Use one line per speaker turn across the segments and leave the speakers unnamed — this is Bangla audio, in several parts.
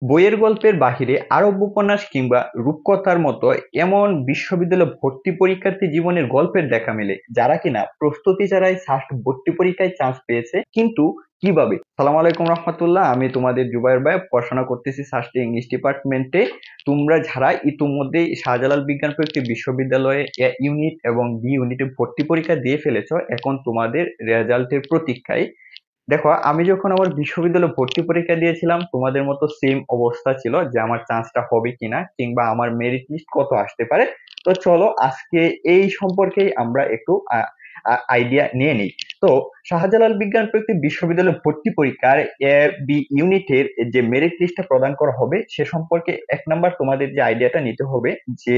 বইয়ের গল্পের বাহিরে আরব উপন্যাস কিংবা রূপকথার মতো এমন বিশ্ববিদ্যালয় ভর্তি পরীক্ষার্থী জীবনের গল্পের দেখা মেলে যারা কিনা প্রস্তুতি ছাড়াই ফার্স্ট ভর্তি পরীক্ষায় চান্স পেয়েছে। কিন্তু কিভাবে? সালাম আলাইকুম রহমতুল্লাহ, আমি তোমাদের জুবাইর ভাই, পড়াশোনা করতেছি ফার্স্ট ইংলিশ ডিপার্টমেন্টে। তোমরা যারা ইতিমধ্যে শাহজালাল বিজ্ঞান প্রযুক্তি বিশ্ববিদ্যালয়ে এ ইউনিট এবং বি ইউনিটে ভর্তি পরীক্ষা দিয়ে ফেলেছো, এখন তোমাদের রেজাল্টের প্রতীক্ষায়। দেখো, আমি যখন আমার বিশ্ববিদ্যালয়ে ভর্তি পরীক্ষা দিয়েছিলাম তোমাদের মতো সেম অবস্থা ছিল যে আমার চান্সটা হবে কিনা কিংবা আমার মেরিট লিস্ট কত আসতে পারে। তো চলো আজকে এই সম্পর্কেই আমরা একটু আইডিয়া নিয়ে নিই। তো শাহজালাল বিজ্ঞান প্রযুক্তি বিশ্ববিদ্যালয় ভর্তি পরীক্ষার এ বি ইউনিটের যে মেরিট লিস্টটা প্রদান করা হবে সে সম্পর্কে এক নাম্বার তোমাদের যে আইডিয়াটা নিতে হবে যে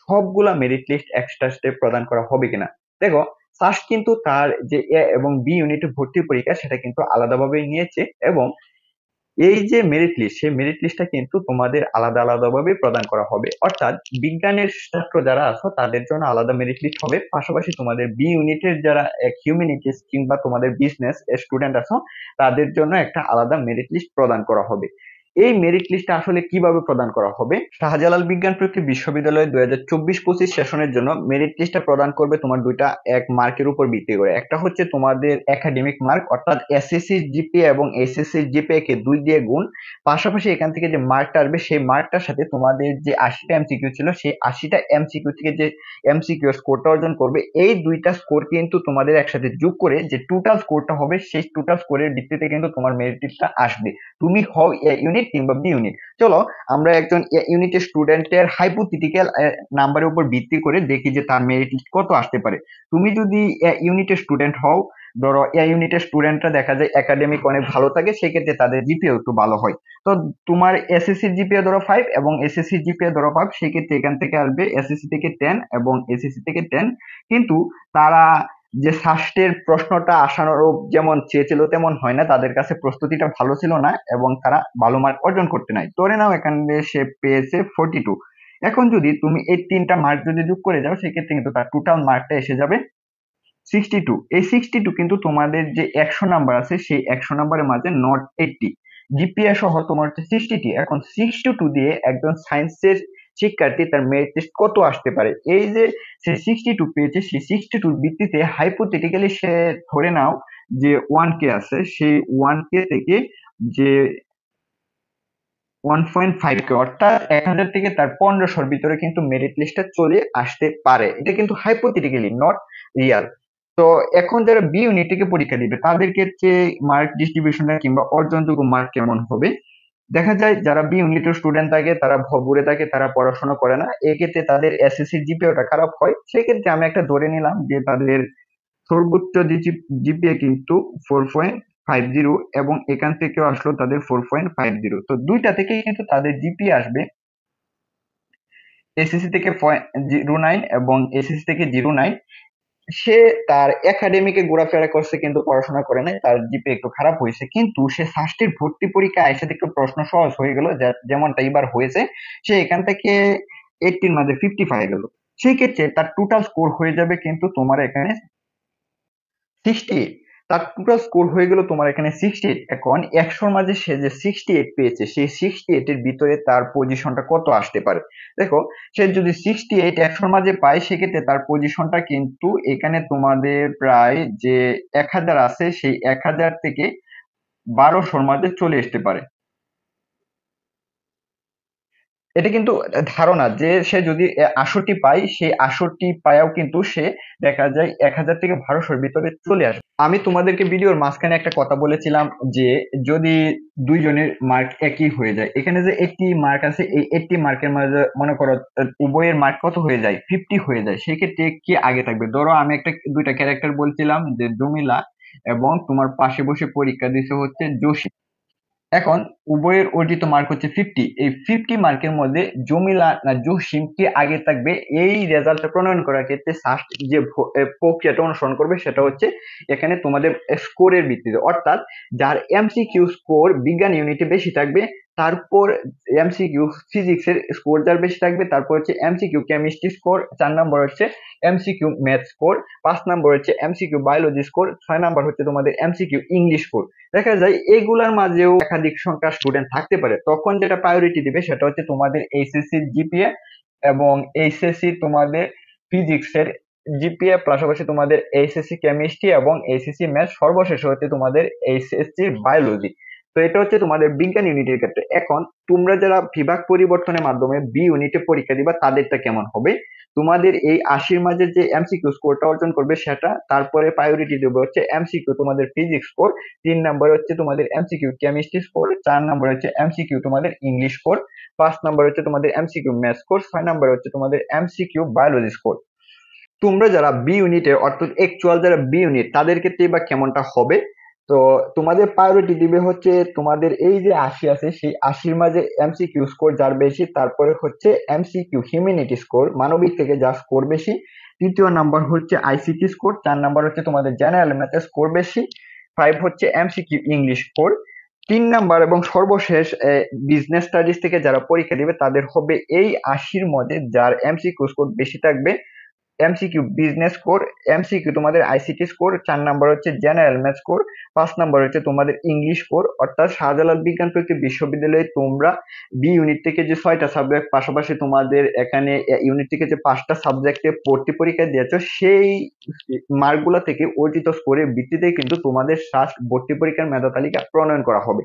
সবগুলা মেরিট লিস্ট এক্সট্রা স্টেপ প্রদান করা হবে কিনা। দেখো, ফার্স্ট কিন্তু তার যে এ এবং বি ইউনিটে ভর্তি পরীক্ষা সেটা কিন্তু আলাদাভাবে নিয়েছে, এবং এই যে মেরিট লিস্ট সেই মেরিট লিস্টটা কিন্তু তোমাদের আলাদা আলাদাভাবে প্রদান করা হবে। অর্থাৎ বিজ্ঞানের ছাত্র যারা আছো তাদের জন্য আলাদা মেরিট লিস্ট হবে, পাশাপাশি তোমাদের বি ইউনিটের যারা হিউম্যানিটিস কিংবা তোমাদের বিজনেস স্টুডেন্ট আছো তাদের জন্য একটা আলাদা মেরিট লিস্ট প্রদান করা হবে। এই মেরিট লিস্টটা আসলে কিভাবে প্রদান করা হবে? শাহজালাল বিজ্ঞান প্রযুক্তি বিশ্ববিদ্যালয় 2024-25 সেশনের জন্য মেরিট লিস্টটা প্রদান করবে তোমার দুইটা এক মার্কের উপর ভিত্তি করে। একটা হচ্ছে তোমাদের একাডেমিক মার্ক, অর্থাৎ এসএসসি জিপিএ এবং এইচএসসি জিপিএ কে 2 দিয়ে গুণ, পাশাপাশি এখান থেকে যে মার্কটা আসবে সেই মার্কটার সাথে তোমাদের যে 80টা এমসিকিউ ছিল সেই 80টা এমসিকিউ থেকে যে এমসিকিউ স্কোরটা অর্জন করবে, এই দুইটা স্কোর কিন্তু তোমাদের একসাথে যোগ করে যে টোটাল স্কোরটা হবে সেই টোটাল স্কোরের ভিত্তিতে কিন্তু তোমার মেরিট লিস্টটা আসবে। তুমি হও এ ইউনিট কিংবা বি ইউনিট। চলো আমরা একজন এ ইউনিটের স্টুডেন্টের হাইপোথেটিক্যাল নাম্বারের উপর ভিত্তি করে দেখি যে তার মেরিট লিস্ট কত আসতে পারে। তুমি যদি এ ইউনিটের স্টুডেন্ট হও, ধরো এ ইউনিটের স্টুডেন্টরা দেখা যায় একাডেমিক অনেক ভালো থাকে, সেক্ষেত্রে তাদের জিপিএ একটু ভালো হয়। তো তোমার এসএসসি জিপিএ ধরো 5 এবং এসএসসি জিপিএ ধরো 5, সেক্ষেত্রে এখান থেকে আসবে এসএসসি থেকে 10 এবং এসএসসি থেকে 10। কিন্তু তারা যে ফার্স্টের প্রশ্নটা আসানোর যেমন চেয়েছিল তেমন হয় না, তাদের কাছে প্রস্তুতিটা ভালো ছিল না এবং তারা ভালো মার্ক অর্জন করতে নাই। ধরে নাও এখানে সে পেয়েছে 42। এখন যদি তুমি এই তিনটা মার্ক যদি যোগ করে যাও সেক্ষেত্রে কিন্তু তার টোটাল মার্কটা এসে যাবে 62। এই 62 কিন্তু তোমাদের যে 100 নাম্বার আছে সেই 100 নাম্বারের মাঝে নট 80, জিপিএ সহ তোমার হচ্ছে 62। এখন 62 দিয়ে একজন সায়েন্সের শিক্ষার্থী তার মেরিট লিস্ট কত আসতে পারে? এই যে সে 62 পেয়েছে, সেই 62 ভিত্তিতে হাইপোথেটিক্যালি সে ধরে নাও যে 1K আছে, সেই 1K থেকে যে 1.5K অর্থাৎ 1000 থেকে তার 1500-র ভিতরে কিন্তু মেরিট লিস্টটা চলে আসতে পারে। এটা কিন্তু হাইপোথেটিক্যালি, নট রিয়াল। তো এখন যারা বি ইউনিট থেকে পরীক্ষা দিবে তাদের ক্ষেত্রে মার্ক ডিস্ট্রিবিউশনটা কিংবা অর্জনযোগ্য মার্ক কেমন হবে? দেখা যায় যারা বি ইউনিটের স্টুডেন্ট থাকে তারা ভবঘুরে থাকে, তারা পড়াশোনা করে না, এক্ষেত্রে তাদের এসএসসি জিপিএটা খারাপ হয়। সেক্ষেত্রে আমি একটা ধরে নিলাম যে তাদের সর্বোচ্চ জিপিএ কিন্তু 4.50 এবং এখান থেকেও আসলো তাদের 4.50। তো দুইটা থেকেই কিন্তু তাদের জিপিএ আসবে এসএসসি থেকে 0.09 এবং এসএসসি থেকে 0.9। সে তার একাডেমিকে ঘোরাফেরা করছে কিন্তু পড়াশোনা করে নাই, তার জিপিএ একটু খারাপ হয়েছে, কিন্তু সে ফার্স্টের ভর্তি পরীক্ষা এসে একটু প্রশ্ন সহজ হয়ে গেল, যেমনটা এবার হয়েছে। সে এখান থেকে 80-র মাঝে 50 পাই গেল। সেই ক্ষেত্রে তার টোটাল স্কোর হয়ে যাবে কিন্তু তোমার এখানে 68। তার টোটাল স্কোর হয়ে গেল তোমার এখানে 68। এখন 100-র মাঝে সে যে 68 পেয়েছে সেই 68 এর ভিতরে তার পজিশনটা কত আসতে পারে? দেখো, সে যদি 68 100-র মাঝে পায় সেক্ষেত্রে তার পজিশনটা কিন্তু এখানে তোমাদের প্রায় যে 1000 আছে সেই 1000 থেকে 1200-র মাঝে চলে আসতে পারে। এটা কিন্তু ধারণা যে সে যদি 68 পায়, সেই 68 পায়াও কিন্তু সে দেখা যায় 1000 থেকে 1200-র ভিতরে চলে আসবে। আমি তোমাদেরকে ভিডিওর মাঝখানে একটা কথা বলেছিলাম যে যদি দুইজনের মার্ক একই হয়ে যায়, এখানে যে 80 মার্ক আছে এই 80 মার্কের মাঝে মনে করো উভয়ের মার্ক কত হয়ে যায়, 50 হয়ে যায়, সেক্ষেত্রে কি আগে থাকবে? ধরো আমি একটা দুইটা ক্যারেক্টার বলছিলাম যে জমিলা, এবং তোমার পাশে বসে পরীক্ষা দিছে হচ্ছে জসিম। এখন উভয়ের অর্জিত মার্ক হচ্ছে 50। এই 50 মার্কের মধ্যে জমিলা না জসিম কি আগে থাকবে, এই রেজাল্টটা প্রণয়ন করার ক্ষেত্রে ফার্স্ট যে প্রক্রিয়াটা অনুসরণ করবে সেটা হচ্ছে এখানে তোমাদের স্কোরের ভিত্তিতে, অর্থাৎ যার এমসিকিউ স্কোর বিজ্ঞান ইউনিটে বেশি থাকবে তারপর এমসিকিউ ফিজিক্সের স্কোর যার বেশি থাকবে, তারপর হচ্ছে এমসিকিউ কেমিস্ট্রি স্কোর, 4 নাম্বার হচ্ছে এমসিকিউ ম্যাথ স্কোর, 5 নাম্বার হচ্ছে এমসিকিউ বায়োলজি স্কোর, 6 নাম্বার হচ্ছে তোমাদের এমসিকিউ ইংলিশ স্কোর। দেখা যায় এগুলার মাঝেও একাধিক সংখ্যার স্টুডেন্ট থাকতে পারে, তখন যেটা প্রায়োরিটি দিবে সেটা হচ্ছে তোমাদের এইচএসসি জিপিএ এবং এইচএসসি তোমাদের ফিজিক্সের জিপিএ, পাশাপাশি তোমাদের এইচএসসি কেমিস্ট্রি এবং এইচএসসি ম্যাথ, সর্বশেষ হচ্ছে তোমাদের এইচএসসি বায়োলজি। তো এটা হচ্ছে তোমাদের বিজ্ঞান ইউনিটের ক্ষেত্রে। এখন তোমরা যারা বিভাগ পরিবর্তনের মাধ্যমে বি ইউনিটে পরীক্ষা দিবা তাদেরটা কেমন হবে, তোমাদের এই 80-র মাঝে যে এমসিকিউ স্কোরটা অর্জন করবে সেটা, তারপরে প্রায়োরিটি দেবে হচ্ছে এমসিকিউ তোমাদের ফিজিক্স স্কোর, 3 নাম্বার হচ্ছে তোমাদের এমসিকিউ কেমিস্ট্রি স্কোর, 4 নাম্বার হচ্ছে এমসিকিউ তোমাদের ইংলিশ স্কোর, 5 নাম্বার হচ্ছে তোমাদের এমসিকিউ ম্যাথ স্কোর, 6 নাম্বার হচ্ছে তোমাদের এমসিকিউ বায়োলজি স্কোর। তোমরা যারা বি ইউনিটের অর্থাৎ অ্যাকচুয়াল যারা বি ইউনিট তাদের ক্ষেত্রে বা কেমনটা হবে, তো তোমাদের প্রায়োরিটি দিবে হচ্ছে তোমাদের এই যে 80 আছে সেই 80-র মাঝে এমসিকিউ স্কোর যার বেশি, তারপরে হচ্ছে এমসিকিউ হিউম্যানিটি স্কোর মানবিক থেকে যার স্কোর বেশি, তৃতীয় নাম্বার হচ্ছে আইসিটি স্কোর, 4 নাম্বার হচ্ছে তোমাদের জেনারেল ম্যাথের স্কোর বেশি, 5 হচ্ছে এমসিকিউ ইংলিশ স্কোর, 3 নাম্বার এবং সর্বশেষ বিজনেস স্টাডিজ থেকে যারা পরীক্ষা দিবে তাদের হবে এই 80-র মধ্যে যার এমসিকিউ স্কোর বেশি থাকবে এমসিকিউ বিজনেস স্কোর, এমসিকিউ তোমাদের আইসিটি স্কোর, 4 নাম্বার হচ্ছে জেনারেল ম্যাথ স্কোর, 5 নাম্বার হচ্ছে তোমাদের ইংলিশ স্কোর। অর্থাৎ শাহজালাল বিজ্ঞান প্রযুক্তি বিশ্ববিদ্যালয়ে তোমরা বি ইউনিট থেকে যে 6টা সাবজেক্ট, পাশাপাশি তোমাদের এখানে ইউনিট থেকে যে 5টা সাবজেক্টে ভর্তি পরীক্ষা দিয়েছো, সেই মার্কগুলা থেকে অর্জিত স্কোরের ভিত্তিতে কিন্তু তোমাদের ফার্স্ট ভর্তি পরীক্ষার মেধা তালিকা প্রণয়ন করা হবে।